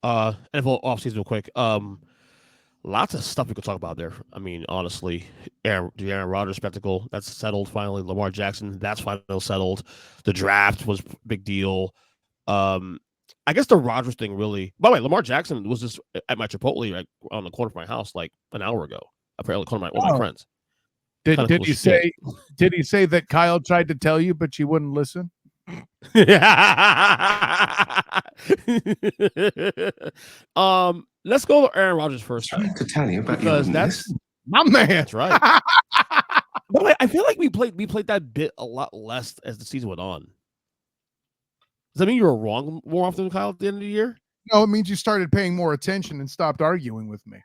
NFL offseason real quick. Lots of stuff we could talk about there. I mean, honestly, the Aaron Rodgers spectacle, that's settled finally. Lamar Jackson, that's finally settled. The draft was big deal. Um, I guess the Rodgers thing really. By the way, Lamar Jackson was just at my Chipotle like on the corner of my house like an hour ago. Apparently, corner of my, with my Oh, friends. did Kind of did cool he shit. say? Did he say that Kyle tried to tell you, but you wouldn't listen? Let's go to Aaron Rodgers first, though, Trying to tell you, but you because wouldn't that's listen. My man. that's right. But I feel like we played that bit a lot less as the season went on. Does that mean you were wrong more often than Kyle at the end of the year? No, it means you started paying more attention and stopped arguing with me.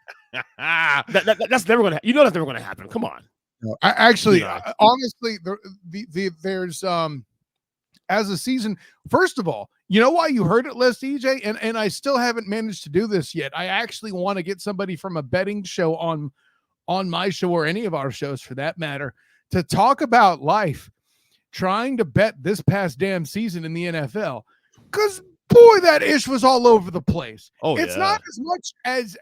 That's never gonna. You know that's never gonna happen. Come on. No, I actually, Yeah. honestly, there's as a season. First of all, you know why you heard it less, EJ, and I still haven't managed to do this yet. I actually want to get somebody from a betting show on my show or any of our shows for that matter to talk about life trying to bet this past damn season in the NFL, because boy, that ish was all over the place. Oh, It's yeah. not as much as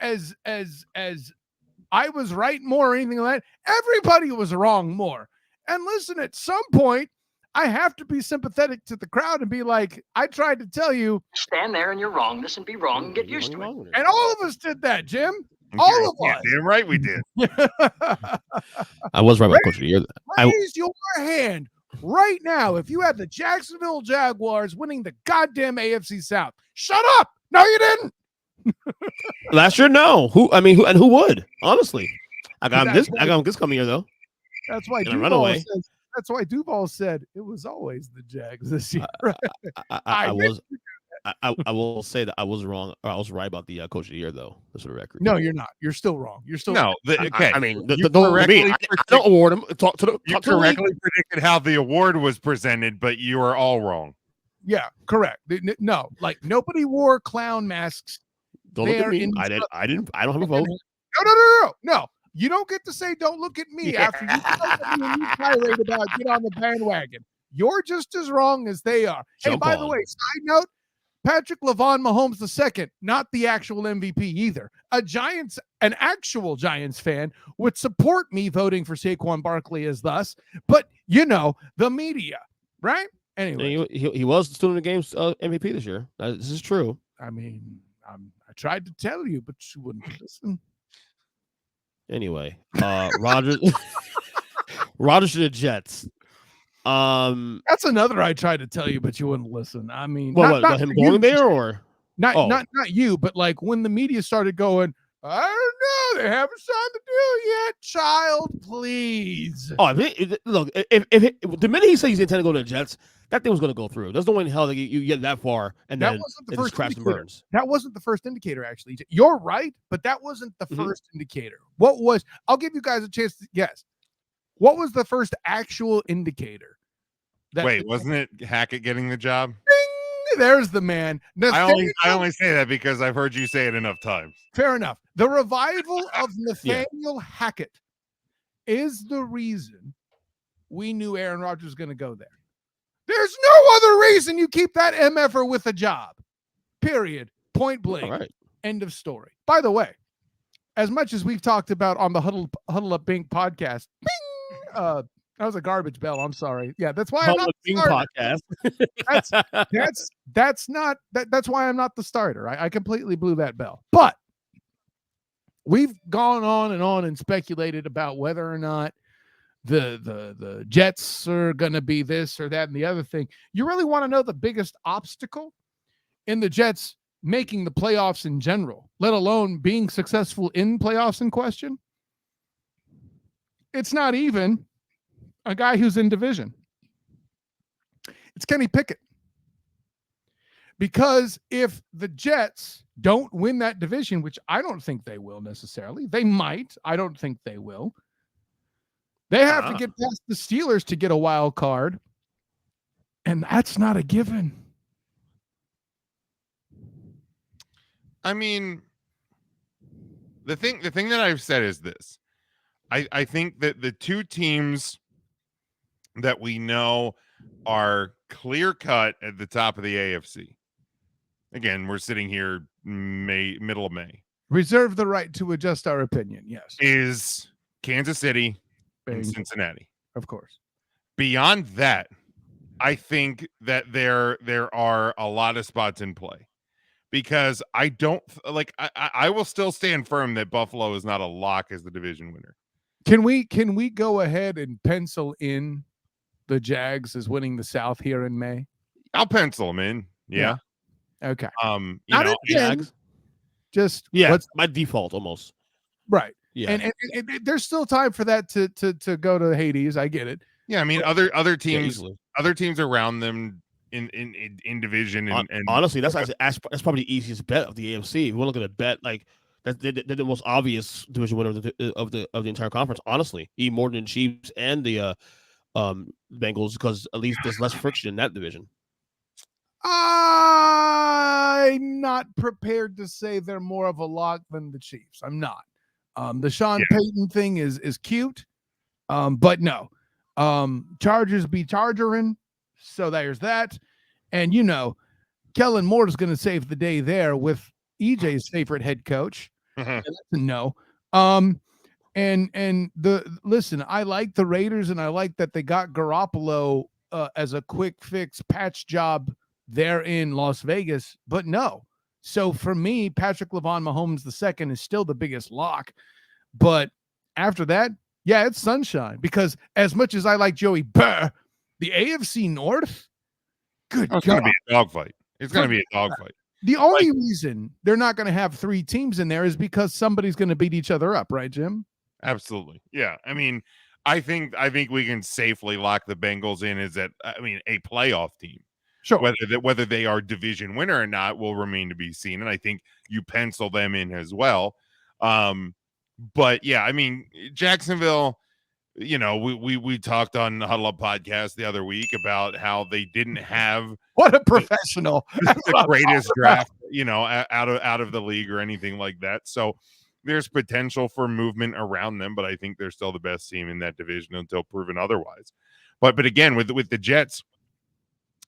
I was right more or anything like that. Everybody was wrong more. And listen, at some point, I have to be sympathetic to the crowd and be like, I tried to tell you. Stand there in your wrongness and be wrong and get used to it. And all of us did that, Jim. All of us. Damn right we did. I was right about Coach of the Year. Raise your hand right now if you had the Jacksonville Jaguars winning the goddamn AFC South. Shut up. No, you didn't. Last year, no. Who would? Honestly, I got him this coming year though. That's why Duval said it was always the Jags this year. I will say that I was wrong. Or I was right about the Coach of the Year though. That's for the record. No, you're not. You're still wrong. You're still No. Okay. I mean, You I don't award him. Talk to the. You Talk to the league. correctly predicted how the award was presented, but you are all wrong. Yeah, correct. No, like nobody wore clown masks. Don't look at me. I don't have a vote. No. You don't get to say "Don't look at me" after you tirade about get on the bandwagon. You're just as wrong as they are. Hey, by the way, side note: Patrick LaVon Mahomes II, not the actual MVP either. An actual Giants fan would support me voting for Saquon Barkley as thus, but the media, right? Anyway, he was the student of the game's MVP this year. This is true. I mean, I tried to tell you, but you wouldn't listen. Anyway, Rodgers to the Jets. That's another I tried to tell you, but you wouldn't listen. I mean, not him going there, or not you, but like when the media started going, I don't know, they haven't signed the deal yet, child, please. Oh, look, if the minute he said he's intending to go to the Jets, that thing was going to go through. There's no way in hell that you get that far and that then wasn't the it first just crashes and indicator. burns. That wasn't the first indicator, actually. You're right, but that wasn't the first indicator. What was? I'll give you guys a chance to guess. What was the first actual indicator? Wait, wasn't it Hackett getting the job? Ding, there's the man. I only say that because I've heard you say it enough times. Fair enough. The revival of Nathaniel Hackett is the reason we knew Aaron Rodgers was going to go there. There's no other reason you keep that MFer with a job. Period. Point blank. All right. End of story. By the way, as much as we've talked about on the Huddle Up Bink podcast, bing, that was a garbage bell. I'm sorry. Yeah, that's why I'm not the starter. Podcast. That's why I'm not the starter. I completely blew that bell. But we've gone on and speculated about whether or not the Jets are going to be this or that and the other thing. You really want to know the biggest obstacle in the Jets making the playoffs in general, let alone being successful in playoffs in question? It's not even a guy who's in division. It's Kenny Pickett. Because if the Jets don't win that division, which I don't think they will necessarily, they might. I don't think they will. They have to get past the Steelers to get a wild card, and that's not a given. I mean, the thing that I've said is this. I think that the two teams that we know are clear cut at the top of the AFC, again, we're sitting here middle of May. Reserve the right to adjust our opinion. Yes. Is Kansas City and Cincinnati. Of course. Beyond that, I think that there are a lot of spots in play, because I don't like. I will still stand firm that Buffalo is not a lock as the division winner. Can we go ahead and pencil in the Jags as winning the South here in May? I'll pencil them in. Yeah. Okay. You Not know, again, just by default almost. Right. Yeah. And there's still time for that to go to Hades. I get it. yeah. I mean, other teams around them in division and honestly, that's probably the easiest bet of the AFC. If we're looking at bet like that, they're the most obvious division winner of the entire conference. Honestly, even more than Chiefs and the Bengals, because at least there's less friction in that division. I'm not prepared to say they're more of a lock than the Chiefs. I'm not. The Sean Payton thing is cute, but no. Chargers be chargering, so there's that. And Kellen Moore is going to save the day there with EJ's favorite head coach. That's a no. And listen, I like the Raiders, and I like that they got Garoppolo as a quick fix patch job there in Las Vegas, but no. So for me, Patrick Mahomes II is still the biggest lock. But after that, yeah, it's sunshine, because as much as I like Joey Burr, the AFC North, good God. It's going to be a dogfight. It's going to be a dogfight. The only reason they're not going to have 3 teams in there is because somebody's going to beat each other up, right, Jim? Absolutely. Yeah. I mean, I think we can safely lock the Bengals in as a playoff team. Sure. Whether they are division winner or not will remain to be seen, and I think you pencil them in as well. But yeah, I mean, Jacksonville, we talked on the Huddle Up podcast the other week about how they didn't have what a professional the greatest draft, out of the league or anything like that. So there's potential for movement around them, but I think they're still the best team in that division until proven otherwise. But again, with the Jets,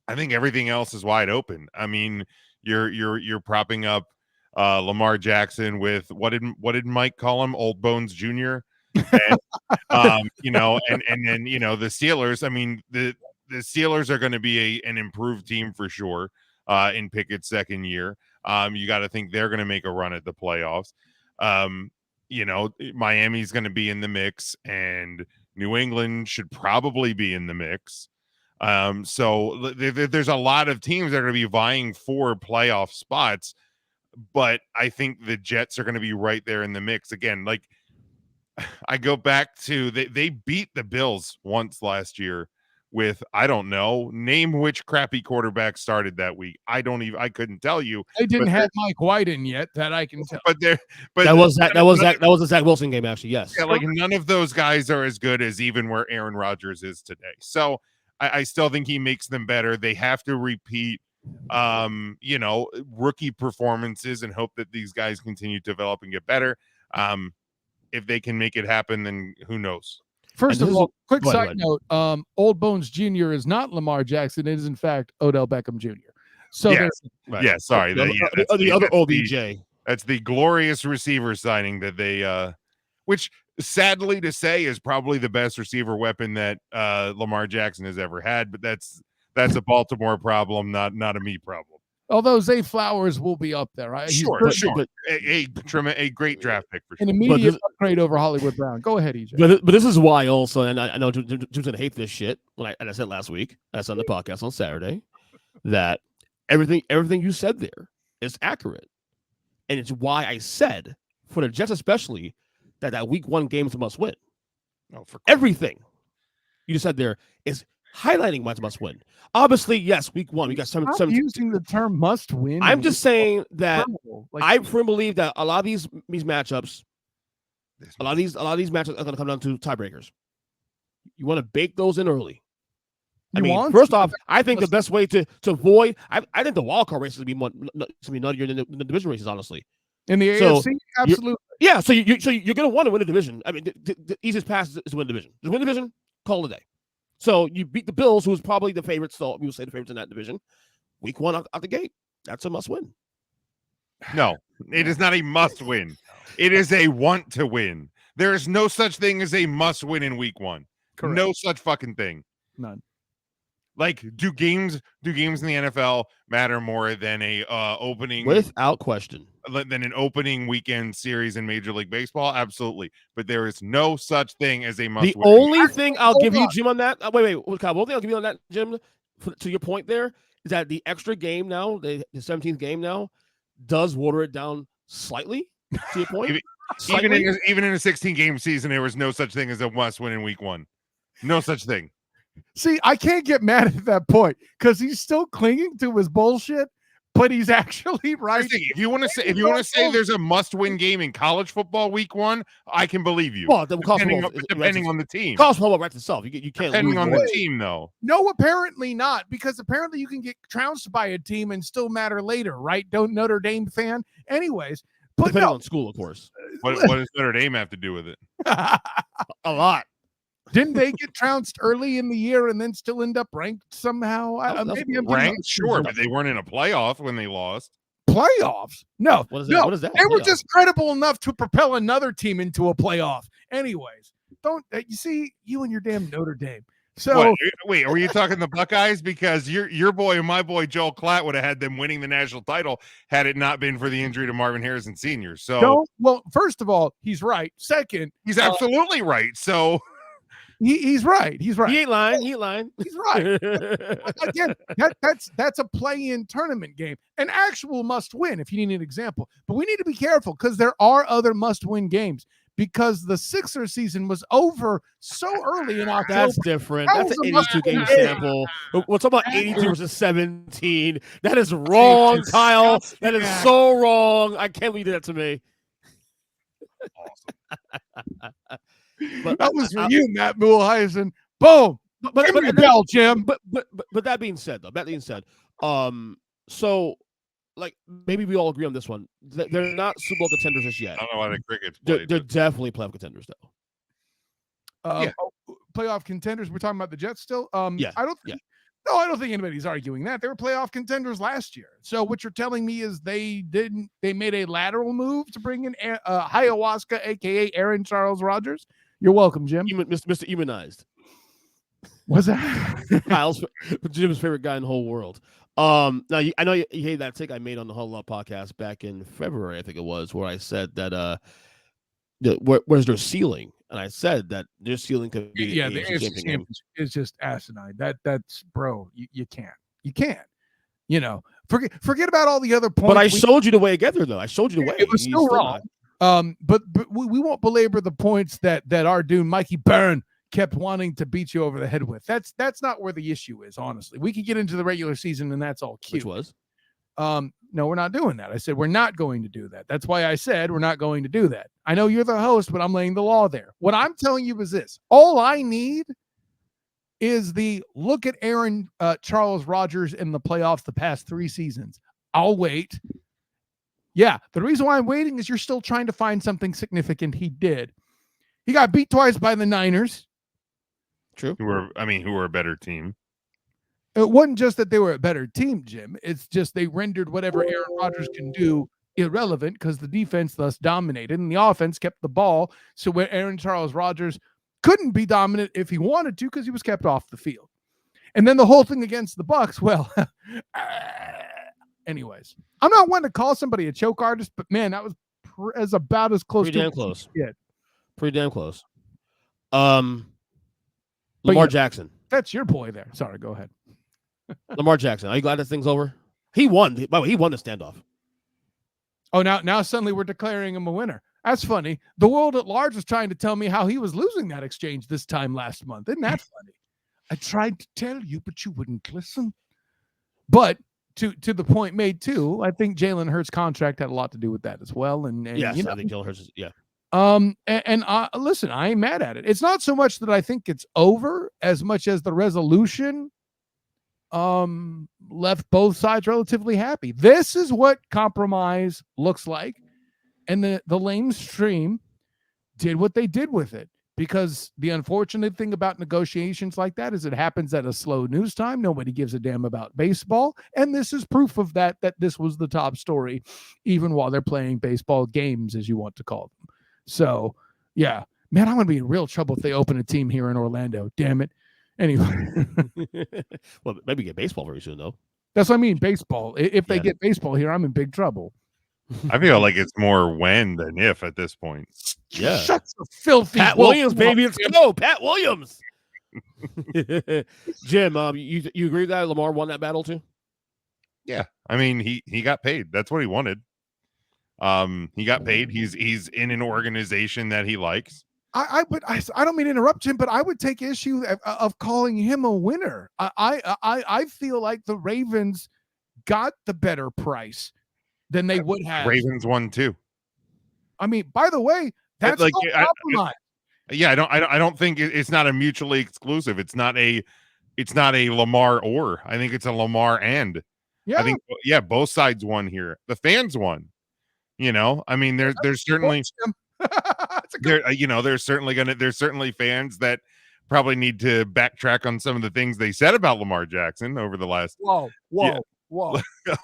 I think everything else is wide open. I mean, you're propping up Lamar Jackson with what did Mike call him? Old Bones Jr. And, and then the Steelers. I mean, the Steelers are going to be an improved team for sure in Pickett's second year. You got to think they're going to make a run at the playoffs. Miami's going to be in the mix, and New England should probably be in the mix. So there's a lot of teams that are going to be vying for playoff spots, but I think the Jets are going to be right there in the mix again. Like, I go back to they beat the Bills once last year with, I don't know, name which crappy quarterback started that week. I couldn't tell you. They didn't have Mike White in yet, that I can tell. But that was the Zach Wilson game, actually. Yes. Yeah, like none of those guys are as good as even where Aaron Rodgers is today. So I still think he makes them better. They have to repeat, rookie performances and hope that these guys continue to develop and get better. If they can make it happen, then who knows? First of all, quick side note, Old Bones Jr. is not Lamar Jackson. It is, in fact, Odell Beckham Jr. So sorry. The other old EJ. That's the glorious receiver signing that they which sadly to say is probably the best receiver weapon that Lamar Jackson has ever had, but that's a Baltimore problem, not a me problem. Although Zay Flowers will be up there, right? Sure. But a great draft pick for sure. An immediate upgrade over Hollywood Brown. Go ahead, EJ. But this is why also, and I know Jim's gonna hate this shit. I said last week, I said on the podcast on Saturday, that everything you said there is accurate, and it's why I said for the Jets especially that week 1 game is a must win. For everything you just said there is highlighting why it's a must win. Obviously, yes, week 1 we got some using the term must win. I'm just saying that I firmly believe that a lot of these matchups, a lot of these matchups are going to come down to tiebreakers. You want to bake those in early. First off, I think the best way to avoid, I think the wild card races to be nuttier than the division races, honestly. In the AFC, absolutely. Yeah, so you're going to want to win a division. I mean, the easiest path is to win a division. Just win a division, call it a day. So you beat the Bills, who's probably the favorites. So we will say the favorites in that division. Week 1 out the gate. That's a must win. No, it is not a must win. It is a want to win. There is no such thing as a must win in week 1. Correct. No such fucking thing. None. Like, do games in the NFL matter more than a opening without question than an opening weekend series in Major League Baseball? Absolutely. But there is no such thing as a must The win. only thing I'll give you, Jim, on that. Wait, Kyle. The only thing I'll give you on that, Jim, to your point there, is that the extra game now, the 17th game now, does water it down slightly. To your point, even in a 16-game season, there was no such thing as a must win in week 1. No such thing. See, I can't get mad at that point because he's still clinging to his bullshit, but he's actually right. If you want to say there's a must-win game in college football week 1, I can believe you. Well, depending on the team. College football writes itself. You can't depending lose on the team, though. No, apparently not, because apparently you can get trounced by a team and still matter later, right? Don't Notre Dame fan. Anyways, but depending on school, of course. What does Notre Dame have to do with it? A lot. Didn't they get trounced early in the year and then still end up ranked somehow? Maybe ranked, sure, but they weren't in a playoff when they lost. Playoffs? No. What is that? What is that? They were just credible enough to propel another team into a playoff. Anyways, don't you see you and your damn Notre Dame? So wait, were you talking the Buckeyes? Because your boy and my boy Joel Klatt would have had them winning the national title had it not been for the injury to Marvin Harrison Sr. So, well, first of all, he's right. Second, he's absolutely right. So. He's right. He's right. He ain't lying. He's right. Again, that's a play-in tournament game, an actual must-win. If you need an example, but we need to be careful because there are other must-win games because the Sixers season was over so early in October. That's different. That's an 82-game sample. We're talking about 82 versus 17. That is wrong, Kyle. That is so wrong. I can't believe you did that to me. Awesome. But that was for you, Matt Muehlheisen. Boom. But give me a bell, Jim. But that being said, so like maybe we all agree on this one. They're not Super Bowl contenders just yet. I don't know why the Crickets. They're definitely playoff contenders though. Playoff contenders. We're talking about the Jets still. Yeah. I don't think anybody's arguing that. They were playoff contenders last year. So what you're telling me is they made a lateral move to bring in ayahuasca, aka Aaron Charles Rodgers. You're welcome, Jim. Mr. Immunized. What's that? Kyle's Jim's favorite guy in the whole world. Now I know you hate that take I made on the Huddle Up podcast back in February, I think it was, where I said that where's their ceiling? And I said that their ceiling could be the AFC Championship is just asinine. That's bro, you can't. You know, forget about all the other points. But I showed you the way to get there, though. I showed you the way. It was still wrong. But we won't belabor the points that our dude Mikey Byrne kept wanting to beat you over the head with. That's not where the issue is, honestly. We could get into the regular season and that's all cute. Which was? No, we're not doing that. I said we're not going to do that. That's why I said we're not going to do that. I know you're the host, but I'm laying the law there. What I'm telling you is this. All I need is the look at Aaron Charles Rodgers in the playoffs the past 3 seasons. I'll wait. Yeah, the reason why I'm waiting is you're still trying to find something significant he did. He got beat twice by the Niners. True. Who were a better team. It wasn't just that they were a better team, Jim. It's just they rendered whatever Aaron Rodgers can do irrelevant because the defense thus dominated and the offense kept the ball. So where Aaron Charles Rodgers couldn't be dominant if he wanted to because he was kept off the field. And then the whole thing against the Bucs, well, anyways, I'm not one to call somebody a choke artist, but man, that was about as close Pretty to damn close. Yeah. Pretty damn close. Lamar Jackson. That's your boy there. Sorry, go ahead. Lamar Jackson. Are you glad that thing's over? He won. By the way, he won the standoff. Oh, now suddenly we're declaring him a winner. That's funny. The world at large was trying to tell me how he was losing that exchange this time last month. Isn't that funny? I tried to tell you, but you wouldn't listen. But to the point made too, I think Jalen Hurts' contract had a lot to do with that as well. And yes, you know, I think Jalen Hurts is, yeah. Listen, I ain't mad at it. It's not so much that I think it's over as much as the resolution left both sides relatively happy. This is what compromise looks like. And the lamestream did what they did with it. because the unfortunate thing about negotiations like that is it happens at a slow news time. Nobody gives a damn about baseball. And this is proof of that this was the top story, even while they're playing baseball games, as you want to call them. So, yeah, man, I'm going to be in real trouble if they open a team here in Orlando. Damn it. Anyway. Well, maybe get baseball very soon, though. That's what I mean, baseball. If they get baseball here, I'm in big trouble. I feel like it's more when than if at this point. Yeah. Shut the filthy Pat Williams, baby. Let's go. Pat Williams. Jim, you agree that Lamar won that battle too? Yeah. I mean, he got paid. That's what he wanted. He got paid. He's in an organization that he likes. I don't mean to interrupt him, but I would take issue of calling him a winner. I feel like the Ravens got the better price than they would have. Ravens won too. I mean, by the way, that's like, no compromise. I don't think it's not a mutually exclusive. It's not a Lamar or. I think it's a Lamar and. Yeah. I think both sides won here. The fans won. You know, I mean, there's certainly there's certainly fans that probably need to backtrack on some of the things they said about Lamar Jackson over the last whoa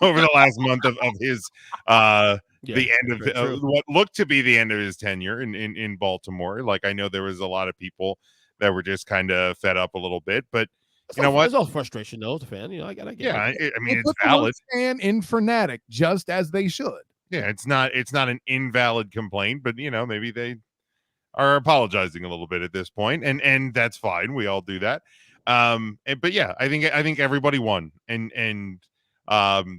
over the last month of his the end of what looked to be the end of his tenure in Baltimore. Like, I know there was a lot of people that were just kind of fed up a little bit, but you know what? There's all frustration though, the fan. You know, I get it. I mean, it's valid. And in fanatic, just as they should. Yeah, it's not an invalid complaint, but you know, maybe they are apologizing a little bit at this point, and that's fine. We all do that. But yeah, I think everybody won, and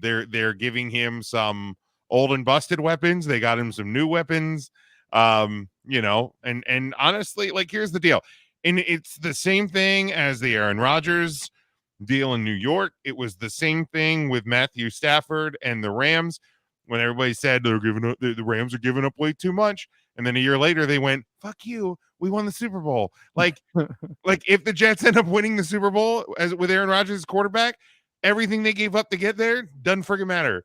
they're giving him some old and busted weapons. They got him some new weapons. You know, and honestly, like, here's the deal. And it's the same thing as the Aaron Rodgers deal in New York. It was the same thing with Matthew Stafford and the Rams when everybody said they're giving up, the Rams are giving up way too much. And then a year later they went, fuck you, we won the Super Bowl. Like if the Jets end up winning the Super Bowl with Aaron Rodgers as quarterback, everything they gave up to get there doesn't friggin' matter.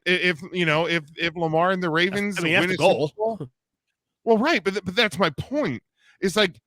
If Lamar and the Ravens win a the goal. Super Bowl, well, right, but that's my point. It's like,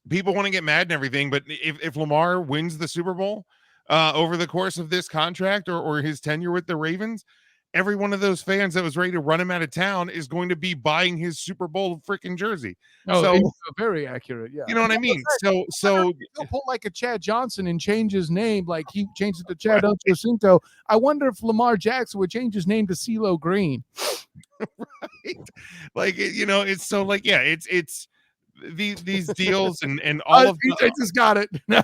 people want to get mad and everything, but if Lamar wins the Super Bowl over the course of this contract or his tenure with the Ravens, every one of those fans that was ready to run him out of town is going to be buying his Super Bowl freaking jersey. Oh, so very accurate. Yeah, you know what I mean. So he'll pull like a Chad Johnson and change his name, like he changed it to Chad Ochocinco. I wonder if Lamar Jackson would change his name to CeeLo Green. Right, like, you know, it's so like, yeah, it's. These deals and all of I just got it. Well,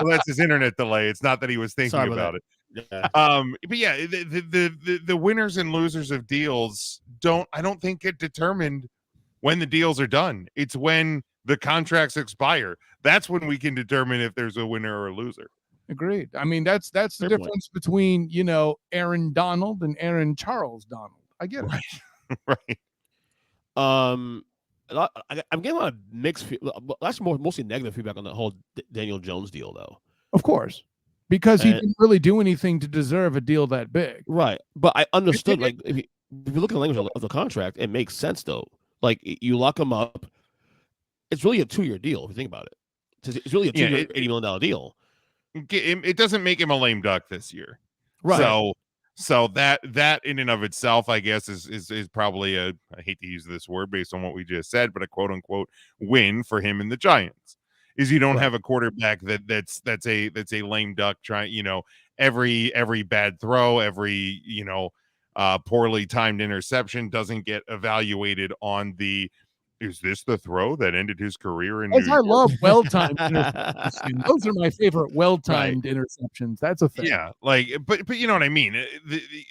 that's his internet delay. It's not that he was thinking about it. Yeah. But yeah, the winners and losers of deals I don't think get determined when the deals are done. It's when the contracts expire. That's when we can determine if there's a winner or a loser. Agreed. I mean, that's the Fair difference between, you know, Aaron Donald and Aaron Charles Donald. I get it. Right. I'm getting a lot of mixed. That's mostly negative feedback on the whole Daniel Jones deal, though. Of course, because he didn't really do anything to deserve a deal that big. Right, but I understood. Like, if you look at the language of the contract, it makes sense though. Like, you lock him up. It's really a 2-year deal if you think about it. It's really a 2-year, $80 million deal. It doesn't make him a lame duck this year, right? So that in and of itself, I guess, is probably I hate to use this word based on what we just said, but a quote unquote win for him and the Giants is you don't have a quarterback that's a lame duck trying, you know, every bad throw, every, you know, poorly timed interception doesn't get evaluated on is this the throw that ended his career in New York? I love well-timed interceptions. Those are my favorite well-timed interceptions. That's a thing. Yeah, like, but you know what I mean?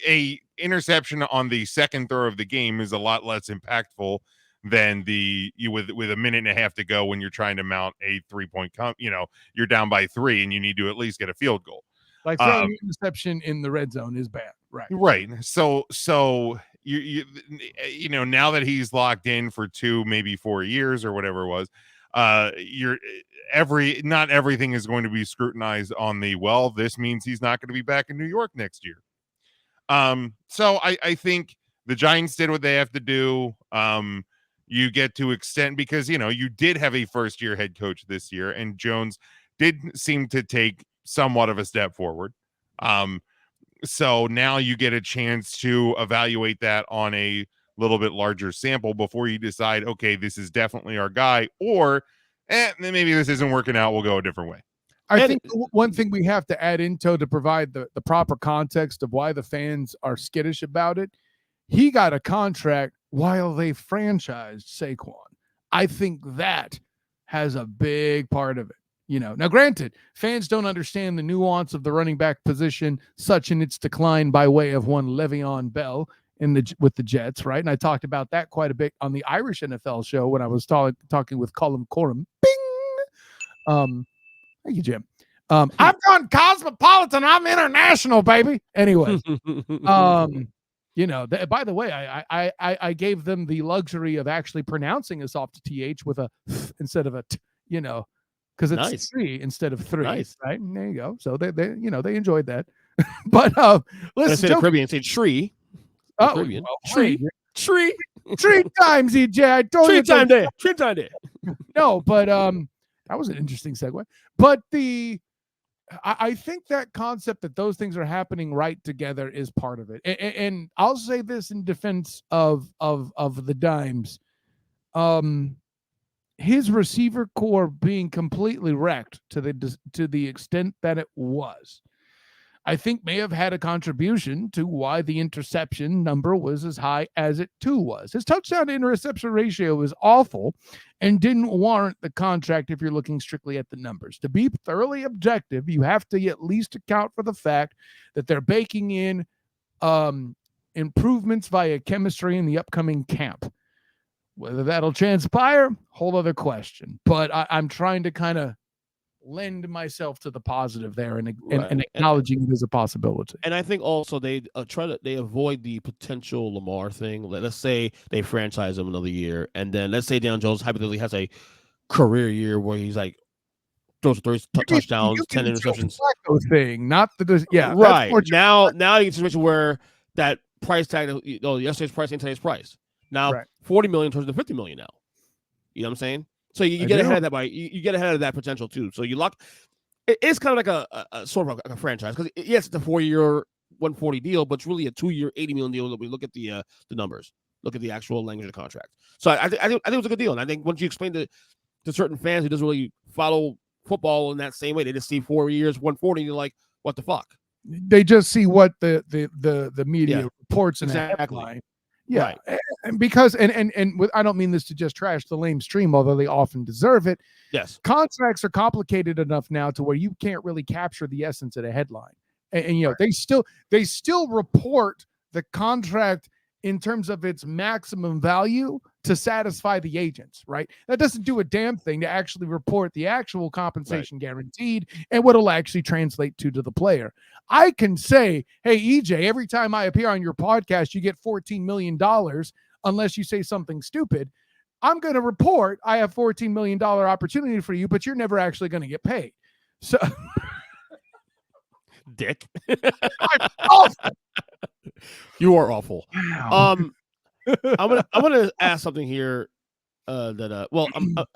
A interception on the second throw of the game is a lot less impactful than with a minute and a half to go when you're trying to mount a 3-point you know, you're down by 3 and you need to at least get a field goal. Like, throwing an interception in the red zone is bad. Right. So you know, now that he's locked in for 2, maybe 4 years or whatever it was, not everything is going to be scrutinized on this means he's not going to be back in New York next year. So I think the Giants did what they have to do. you get to extend, because, you did have a first-year head coach this year, and Jones did seem to take somewhat of a step forward. So now you get a chance to evaluate that on a little bit larger sample before you decide, okay, this is definitely our guy, or maybe this isn't working out, we'll go a different way. I think one thing we have to add into to provide the proper context of why the fans are skittish about it, he got a contract while they franchised Saquon. I think that has a big part of it. Now granted, fans don't understand the nuance of the running back position, such in its decline by way of one Le'Veon Bell with the Jets, right? And I talked about that quite a bit on the Irish NFL show when I was talking with Colin Coram. Bing! Thank you, Jim. I'm gone cosmopolitan. I'm international, baby. Anyway, by the way, I gave them the luxury of actually pronouncing a soft th with a instead of a t, because it's nice. 3 instead of 3. Nice. Right? And there you go. So they enjoyed that. But let's say the Caribbean, say tree. Oh, Caribbean. Tree. 3 times, EJ. I told you. 3 times there. No, but that was an interesting segue. But I think that concept that those things are happening right together is part of it. And I'll say this in defense of the Dimes. His receiver core being completely wrecked to the extent that it was, I think may have had a contribution to why the interception number was as high as it too was. His touchdown to interception ratio was awful and didn't warrant the contract if you're looking strictly at the numbers. To be thoroughly objective, you have to at least account for the fact that they're baking in improvements via chemistry in the upcoming camp. Whether that'll transpire, whole other question. But I'm trying to kind of lend myself to the positive there and acknowledging it as a possibility. And I think also they avoid the potential Lamar thing. Let's say they franchise him another year, and then let's say Daniel Jones hypothetically has a career year where he's like throws 30 touchdowns, 10 interceptions. Thing, not the right now you get a situation where that price tag, yesterday's price and today's price. Now, right. 40 million turns to 50 million now. You know what I'm saying? So you get ahead of that you get ahead of that potential too. So you lock. It's kind of like a sort of a franchise, because yes, it's a 4-year 140 deal, but it's really a 2-year 80 million deal. That we look at the numbers, look at the actual language of the contract. So I think it was a good deal, and I think once you explain to certain fans who doesn't really follow football in that same way, they just see 4 years 140, and you're like, what the fuck? They just see what the media reports in that headline. Yeah, right. And because I don't mean this to just trash the lame stream, although they often deserve it. Yes, contracts are complicated enough now to where you can't really capture the essence of the headline, and right. they still report the contract in terms of its maximum value to satisfy the agents, right? That doesn't do a damn thing to actually report the actual compensation guaranteed and what it'll actually translate to the player. I can say, hey, EJ, every time I appear on your podcast, you get $14 million unless you say something stupid. I'm going to report I have $14 million opportunity for you, but you're never actually going to get paid. So, dick. I'm awful. You are awful. Wow. I'm gonna ask something here. I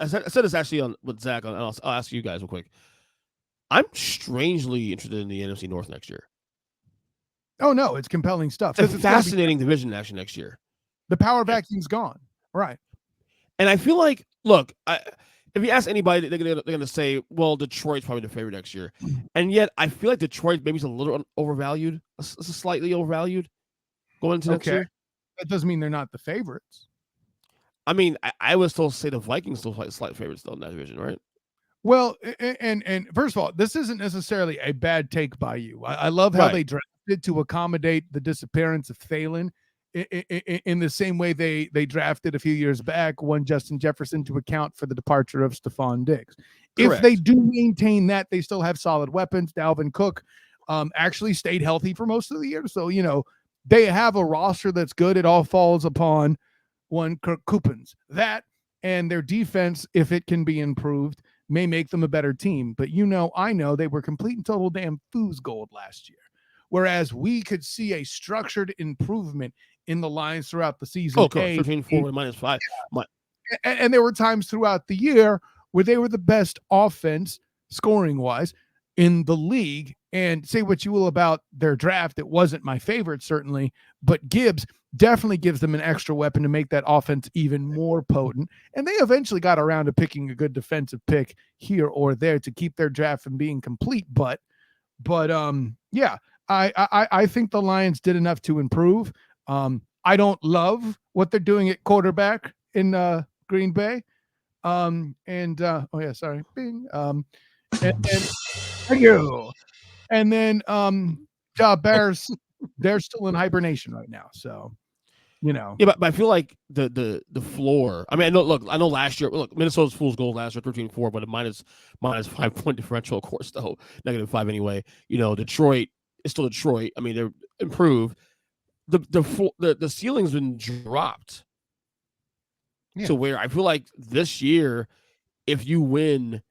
said this actually with Zach. I'll ask you guys real quick. I'm strangely interested in the NFC North next year. Oh no, it's compelling stuff. It's a fascinating division actually next year. The power vacuum's gone, right? And I feel like, look, if you ask anybody, they're gonna say, well, Detroit's probably the favorite next year, and yet I feel like Detroit maybe is a little overvalued, slightly overvalued going into next year. That doesn't mean they're not the favorites. I mean, I would still say the Vikings still slight favorites still in that division, right? Well, and first of all, this isn't necessarily a bad take by you. I love how they drafted to accommodate the disappearance of Thielen in the same way they drafted a few years back one Justin Jefferson to account for the departure of Stephon Diggs. Correct. If they do maintain that, they still have solid weapons. Dalvin Cook actually stayed healthy for most of the year. So, they have a roster that's good. It all falls upon one Kirk Cousins. That and their defense, if it can be improved, may make them a better team. But I know they were complete and total damn fool's gold last year. Whereas we could see a structured improvement in the lines throughout the season. Oh, 13-4 -5. And there were times throughout the year where they were the best offense, scoring-wise, in the league. And say what you will about their draft, it wasn't my favorite, certainly, but Gibbs definitely gives them an extra weapon to make that offense even more potent. And they eventually got around to picking a good defensive pick here or there to keep their draft from being complete. But yeah, I think the Lions did enough to improve. I don't love what they're doing at quarterback in Green Bay. Oh yeah, sorry. Bing. And thank you. And then Bears, they're still in hibernation right now. So, Yeah, but I feel like the floor. I mean, I know last year. Look, Minnesota's fool's gold last year, 13-4, but a minus 5 point differential, of course, though -5 anyway. Detroit is still Detroit. I mean, they're improved. The ceiling's been dropped to where I feel like this year, if you win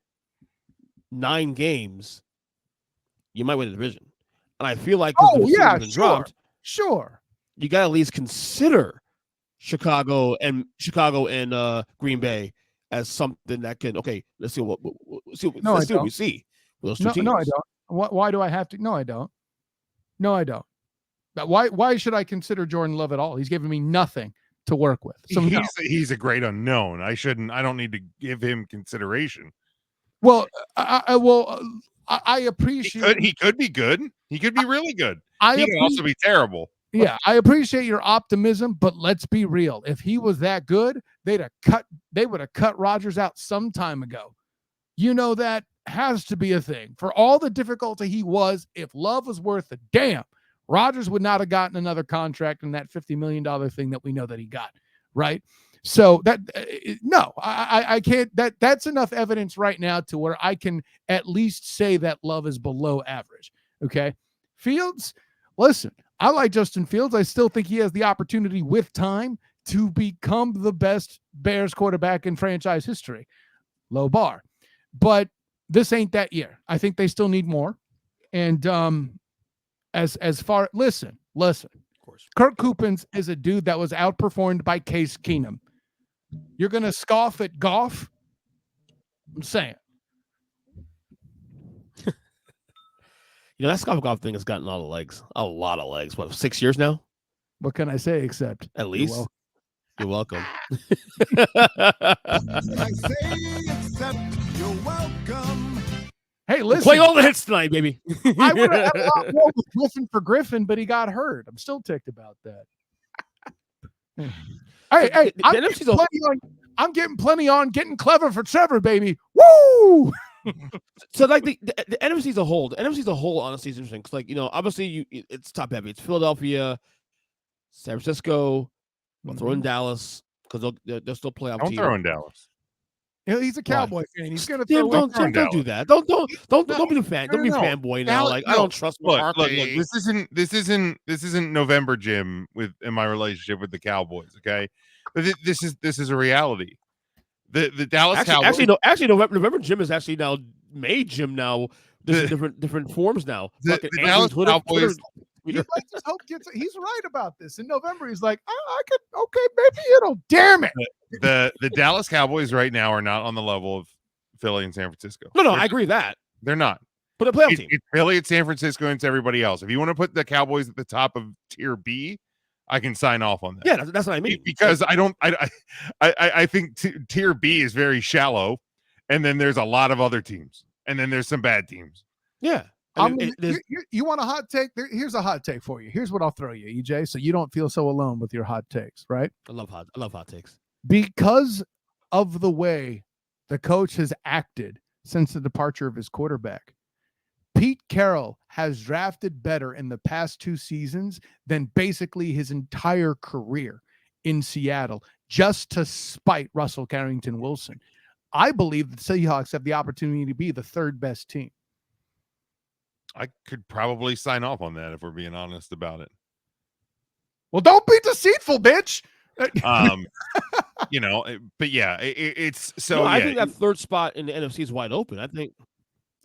9 games, you might win the division. And I feel like the ceiling's been dropped. Sure. You got to at least consider Chicago and Green Bay as something that can. Okay, let's see what we see. Those two teams. No, I don't. Why do I have to? No, I don't. But why should I consider Jordan Love at all? He's given me nothing to work with. So he's a great unknown. I don't need to give him consideration. Well, I appreciate. He could be good. He could be really good. He can also be terrible. Yeah, I appreciate your optimism, but let's be real. If he was that good, they would have cut Rodgers out some time ago. That has to be a thing. For all the difficulty he was, if Love was worth a damn, Rodgers would not have gotten another contract in that $50 million thing that we know that he got, right? So that no, I can't. That's enough evidence right now to where I can at least say that Love is below average. Okay, Fields. Listen, I like Justin Fields. I still think he has the opportunity with time to become the best Bears quarterback in franchise history. Low bar, but this ain't that year. I think they still need more. And as far listen. Of course, Kirk Cousins is a dude that was outperformed by Case Keenum. You're going to scoff at Goff? I'm saying. That scoff Goff thing has gotten a lot of legs. What, 6 years now? What can I say except at least? You're welcome. I say except you're welcome. Hey, listen. Play all the hits tonight, baby. I would have had a lot more with Griffin for Griffin, but he got hurt. I'm still ticked about that. Hey, I'm getting plenty on getting clever for Trevor, baby. Woo! So like the NFC as a whole, honestly is interesting because obviously it's top heavy. It's Philadelphia, San Francisco. We'll throw in Dallas because they'll still playoff. Don't throw in Dallas. He's a Cowboy fan. He's gonna throw. Don't do that. Don't be a fan. Don't be fanboy now. I don't trust. Look. This isn't November Jim in my relationship with the Cowboys. Okay, but this is a reality. The Dallas Cowboys. Actually, November Jim is actually now May Jim now. There's different forms now. The Dallas Cowboys. He's right about this. In November, he's like, I could. Okay, maybe it'll. Damn it. The Dallas Cowboys right now are not on the level of Philly and San Francisco. No, I agree with that. They're not. But a playoff team. It's Philly, it's San Francisco, and it's everybody else. If you want to put the Cowboys at the top of tier B, I can sign off on that. Yeah, that's what I mean. Because I think tier B is very shallow, and then there's a lot of other teams, and then there's some bad teams. Yeah. You want a hot take? Here's a hot take for you. Here's what I'll throw you, EJ, so you don't feel so alone with your hot takes, right? I love hot takes. Because of the way the coach has acted since the departure of his quarterback, Pete Carroll has drafted better in the past 2 seasons than basically his entire career in Seattle, just to spite Russell Carrington Wilson. I believe the Seahawks have the opportunity to be the 3rd best team. I could probably sign off on that if we're being honest about it. Well, don't be deceitful, bitch. But yeah, it's so. No, I think that 3rd spot in the NFC is wide open.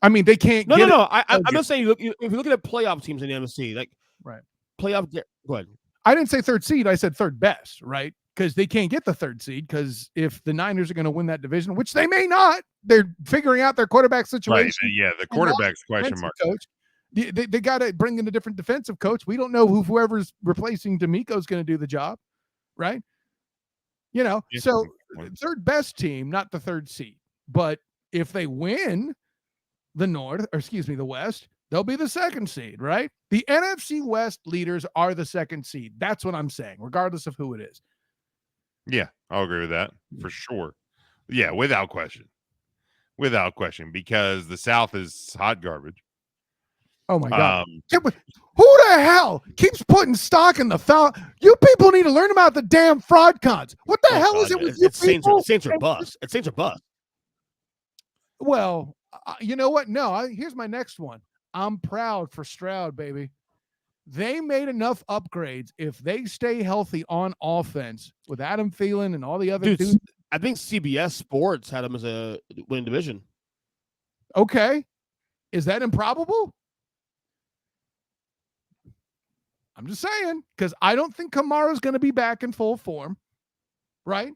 I mean, they can't. No. I'm not saying if you're looking at playoff teams in the NFC, like right, playoff. Go ahead. I didn't say third seed. I said third best, right? Because they can't get the third seed. Because if the Niners are going to win that division, which they may not, they're figuring out their quarterback situation. Right. Yeah, the quarterback's question mark. Coach. They got to bring in a different defensive coach. We don't know whoever's replacing D'Amico is going to do the job, right? So third best team, not the third seed. But if they win the West, they'll be the second seed, right? The NFC West leaders are the second seed. That's what I'm saying, regardless of who it is. Yeah, I'll agree with that for sure. Yeah, without question. Without question, because the South is hot garbage. Oh my God. Who the hell keeps putting stock in the foul? You people need to learn about the damn fraud cons. What the hell is it with you people? Saints are bust. It's Saints are bust. Well, you know what? No, here's my next one. I'm proud for Stroud, baby. They made enough upgrades. If they stay healthy on offense with Adam Thielen and all the other dudes. I think CBS Sports had them as a winning division. Okay. Is that improbable? I'm just saying, because I don't think Kamara's going to be back in full form, right?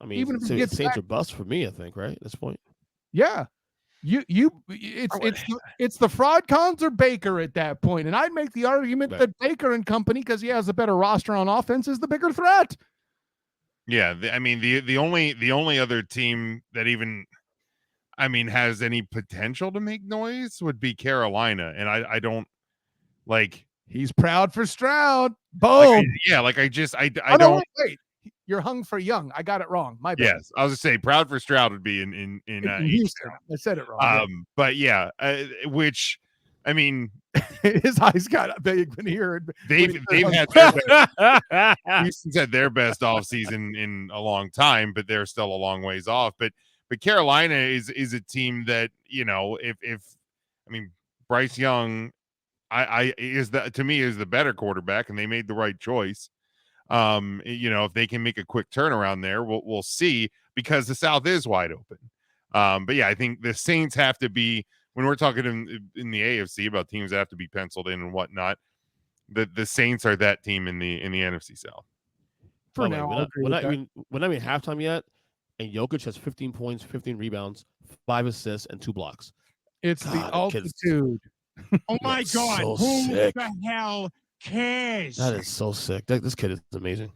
I mean, even if he gets Saints are bust for me, I think, right at this point. Yeah, it's the fraud cons or Baker at that point, and I'd make the argument that Baker and company, because he has a better roster on offense, is the bigger threat. Yeah, the only other team that even, has any potential to make noise would be Carolina, and I don't like. He's proud for Stroud. Boom. I don't. Wait. You're hung for young. I got it wrong. My bad. Yes, I was just saying, proud for Stroud would be in Houston. I said it wrong. But yeah, which his eyes got big when he heard. They've had their best, Houston's had their best offseason in a long time, but they're still a long ways off. But Carolina is a team that if Bryce Young. Is the better quarterback, and they made the right choice. If they can make a quick turnaround there, we'll see, because the South is wide open. But yeah, I think the Saints have to be, when we're talking in the AFC about teams that have to be penciled in and whatnot, the Saints are that team in the NFC South. For now, we're not even halftime yet, and Jokic has 15 points, 15 rebounds, 5 assists, and 2 blocks. It's the altitude. Oh my God! So who sick. the hell cares? That is so sick. This kid is amazing.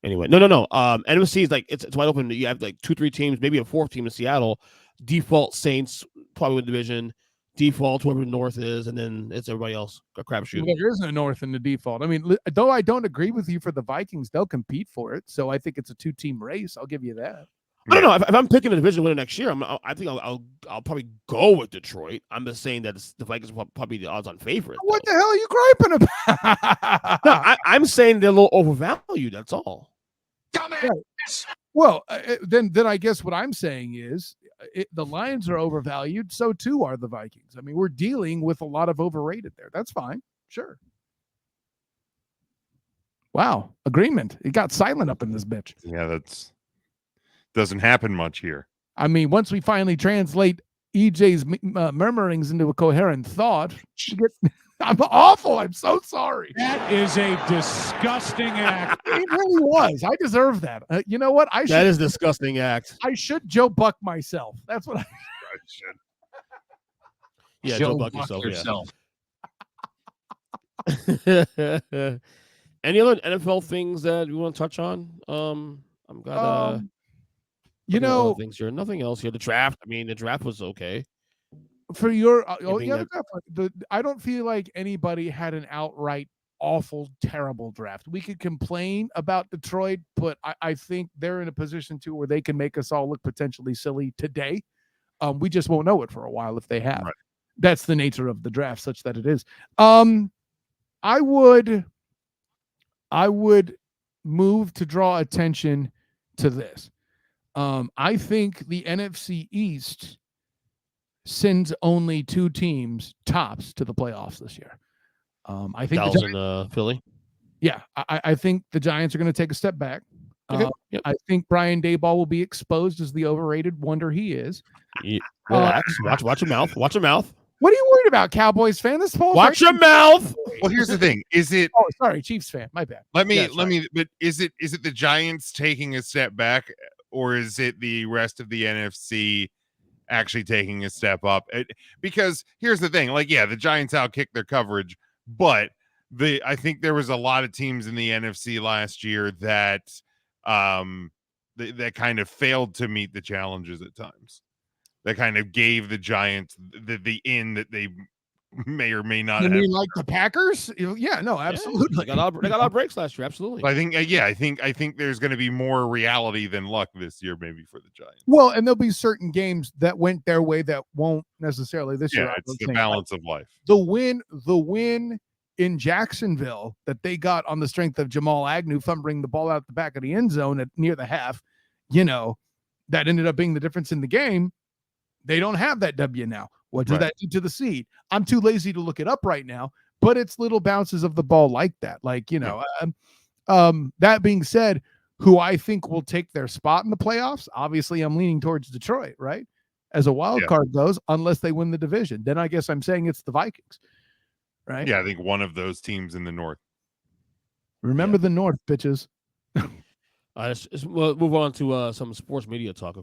Anyway, no. NFC is like it's wide open. You have like 2-3 teams, maybe a 4th team in Seattle. Default Saints probably win division. Default whoever North is, and then it's everybody else. A crapshoot. Well, there is no North in the default. I mean, though I don't agree with you for the Vikings, they'll compete for it. So I think it's a 2-team race. I'll give you that. I don't know. If I'm picking a division winner next year, I think I'll probably go with Detroit. I'm just saying that the Vikings will probably be the odds-on favorite. What the hell are you griping about? No, I'm saying they're a little overvalued. That's all. Dumbass. Well, then I guess what I'm saying is the Lions are overvalued. So too are the Vikings. I mean, we're dealing with a lot of overrated there. That's fine. Sure. Wow. Agreement. It got silent up in this bitch. Yeah, that's. Doesn't happen much here. I mean, once we finally translate EJ's murmurings into a coherent thought, I'm awful. I'm so sorry. That is a disgusting act. It really was. I deserve that. You know what? That is a disgusting act. I should Joe Buck myself. That's what I should. Yeah, Joe Buck yourself. Yeah. Any other NFL things that we want to touch on? I'm got things here. Nothing else here. The draft. I mean, the draft was okay. For your I don't feel like anybody had an outright awful, terrible draft. We could complain about Detroit, but I think they're in a position too where they can make us all look potentially silly today. We just won't know it for a while if they have. Right. That's the nature of the draft, such that it is. I would move to draw attention to this. I think the NFC East sends only 2 teams tops to the playoffs this year. I think Dallas and Philly. Yeah, I think the Giants are going to take a step back. Okay. Yep. I think Brian Daboll will be exposed as the overrated wonder he is. Relax. Watch your mouth. Watch your mouth. What are you worried about, Cowboys fan? This whole Watch your mouth. Well, here's the thing: is it? Oh, sorry, Chiefs fan. My bad. Let me. That's right. But is it the Giants taking a step back, or is it the rest of the NFC actually taking a step up? Because here's the thing: like, yeah, the Giants outkicked their coverage, but I think there was a lot of teams in the NFC last year that that kind of failed to meet the challenges at times. That kind of gave the Giants the in that they may or may not You have. mean like the Packers? Yeah, no, absolutely. They got all breaks last year. Absolutely. I think, I think there's going to be more reality than luck this year, maybe for the Giants. Well, and there'll be certain games that went their way that won't necessarily this year. Yeah, it's the balance of life. The win in Jacksonville that they got on the strength of Jamal Agnew fumbling the ball out the back of the end zone at near the half, that ended up being the difference in the game. They don't have that W now. What does that do to the seed? I'm too lazy to look it up right now, but it's little bounces of the ball like that. Like, that being said, who I think will take their spot in the playoffs, obviously I'm leaning towards Detroit, right? As a wild card goes, unless they win the division. Then I guess I'm saying it's the Vikings, right? Yeah, I think one of those teams in the North. Remember the North, bitches. Let's move on to some sports media talk.